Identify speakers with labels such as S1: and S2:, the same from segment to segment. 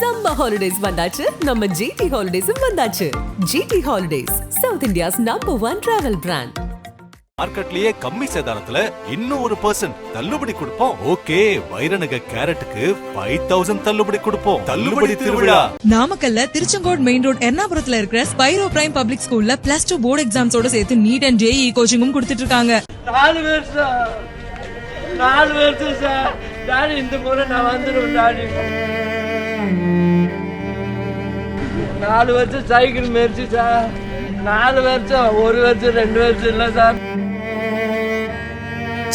S1: Summer holidays வந்தாச்சு, நம்ம GT Holidays வந்தாச்சு. GT Holidays, South India's #1 travel brand.
S2: மார்க்கெட்லயே கம்மி சேதாரத்துல இன்னும் 1% தள்ளுபடி கொடுப்போம். ஓகே, வைரநக கேரட்டுக்கு 5000 தள்ளுபடி கொடுப்போம். தள்ளுபடி திருவிழா
S3: நாமக்கல்ல திருச்செங்கோடு மெயின் ரோட் எர்ணாபுரத்துல இருக்கிற ஸ்பைரோ பிரைம் பப்ளிக் ஸ்கூல்ல +2 போர்டு எக்ஸாம்ஸோட சேர்த்து நீட் அண்ட் JEE கோச்சிங்கும் கொடுத்துட்டு இருக்காங்க.
S4: 4 வருஷம் சார். டாடி இந்த முறை நான் வந்துடுவேன் டாடி. 4 வருஷம் சைக்கிள் முயற்சி சார். 4 வருஷம், 1 வருஷம் 2 வருஷம் இல்லை சார்.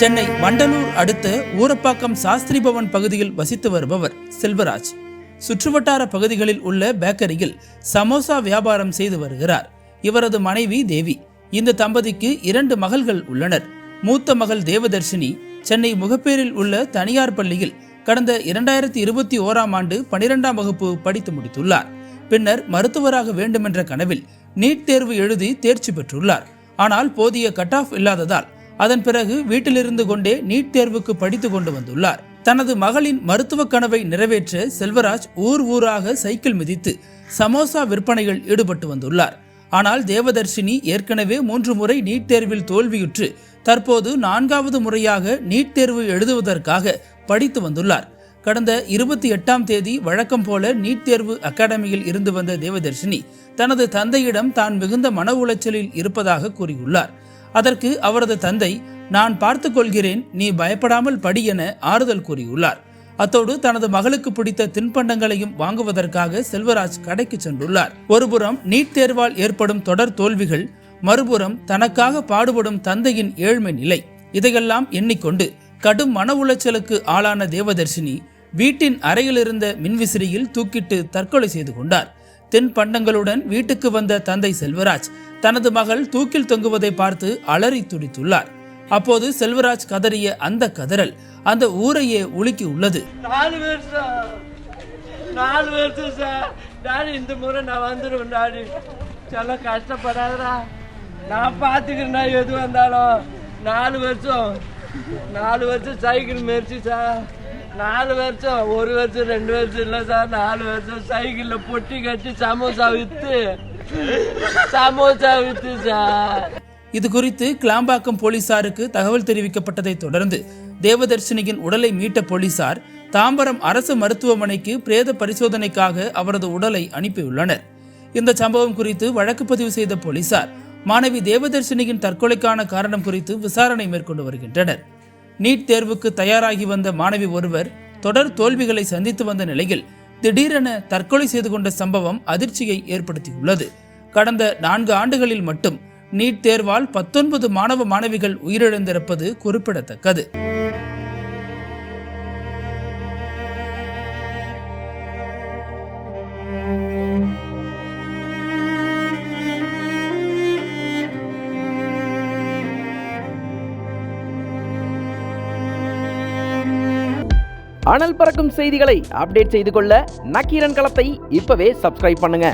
S5: சென்னை வண்டலூர் அடுத்த ஊரப்பாக்கம் சாஸ்திரி பவன் பகுதியில் வசித்து வருபவர் செல்வராஜ். சுற்றுவட்டார பகுதிகளில் உள்ள பேக்கரியில் சமோசா வியாபாரம் செய்து வருகிறார். இவரது மனைவி தேவி. இந்த தம்பதிக்கு 2 மகள்கள் உள்ளனர். மூத்த மகள் தேவதர்ஷினி சென்னை முகப்பேரில் உள்ள தனியார் பள்ளியில் கடந்த 2021ஆம் ஆண்டு 12ஆம் வகுப்பு படித்து முடித்துள்ளார். பின்னர் மருத்துவராக வேண்டுமென்ற கனவில் நீட் தேர்வு எழுதி தேர்ச்சி பெற்றுள்ளார். ஆனால் போதிய கட் ஆஃப் இல்லாததால் அதன் பிறகு வீட்டிலிருந்து கொண்டே நீட் தேர்வுக்கு படித்து கொண்டு வந்துள்ளார். தனது மகளின் மருத்துவ கனவை நிறைவேற்ற செல்வராஜ் ஊராக சைக்கிள் மிதித்து சமோசா விற்பனையில் ஈடுபட்டு வந்துள்ளார். ஆனால் தேவதர்ஷினி ஏற்கனவே 3 முறை நீட் தேர்வில் தோல்வியுற்று தற்போது 4வது முறையாக நீட் தேர்வு எழுதுவதற்காக படித்து வந்துள்ளார். கடந்த 28ஆம் தேதி வழக்கம் போல நீட் தேர்வு அகாடமியில் இருந்து வந்த தேவதர்ஷினி தனது தந்தையிடம் தான் மிகுந்த மன உளைச்சலில் இருப்பதாக கூறியுள்ளார். அதற்கு அவரது தந்தை, நான் பார்த்து கொள்கிறேன், நீ பயப்படாமல் படி என ஆறுதல் கூறியுள்ளார். அத்தோடு தனது மகளுக்கு பிடித்த தின்பண்டங்களையும் வாங்குவதற்காக செல்வராஜ் கடைக்கு சென்றுள்ளார். ஒருபுறம் நீட் தேர்வால் ஏற்படும் தொடர் தோல்விகள், மறுபுறம் தனக்காக பாடுபடும் தந்தையின் ஏழ்மை நிலை, இதையெல்லாம் எண்ணிக்கொண்டு கடும் மன உளைச்சலுக்கு ஆளான தேவதர்ஷினி வீட்டின் அறையில் இருந்த மின்விசிறியில் தூக்கிட்டு தற்கொலை செய்து கொண்டார். தின்பண்டங்களுடன் வீட்டுக்கு வந்த தந்தை செல்வராஜ் தனது மகள் தூக்கில் தொங்குவதை பார்த்து அலறி துடித்துள்ளார். அப்போது செல்வராஜ் கதறிய அந்த கதறல் அந்த ஊரையே உலுக்கி உள்ளது.
S4: 4 வருஷம் சார். டாடி இந்த முறை நான் வந்துடுவேன் டாடி. சொல்ல கஷ்டப்படாதடா, நான் பார்த்துக்கிறேன்டா எது வந்தாலும். 4 வருஷம் சைக்கிள் முயற்சி சார். 4 வருஷம், 1 வருஷம் 2 வருஷம் இல்லை சார். 4 வருஷம் சைக்கிளில் பொட்டி கட்டி சமோசா வித்து சார்.
S5: இது குறித்து கிளாம்பாக்கம் போலீசாருக்கு தகவல் தெரிவிக்கப்பட்டதை தொடர்ந்து தேவதர்ஷினியின் உடலை மீட்ட போலீசார் தாம்பரம் அரசு மருத்துவமனைக்கு பிரேத பரிசோதனைக்காக அவரது உடலை அனுப்பியுள்ளனர். இந்த சம்பவம் குறித்து வழக்கு பதிவு செய்த போலீசார் மாணவி தேவதர்ஷினியின் தற்கொலைக்கான காரணம் குறித்து விசாரணை மேற்கொண்டு வருகின்றனர். நீட் தேர்வுக்கு தயாராகி வந்த மாணவி ஒருவர் தொடர் தோல்விகளை சந்தித்து வந்த நிலையில் திடீரென தற்கொலை செய்து கொண்ட சம்பவம் அதிர்ச்சியை ஏற்படுத்தியுள்ளது. கடந்த 4 ஆண்டுகளில் மட்டும் நீட் தேர்வால் 19 மாணவ மாணவிகள் உயிரிழந்திருப்பது குறிப்பிடத்தக்கது.
S6: அனல் பறக்கும் செய்திகளை அப்டேட் செய்து கொள்ள நக்கீரன் களத்தை இப்பவே சப்ஸ்கிரைப் பண்ணுங்க.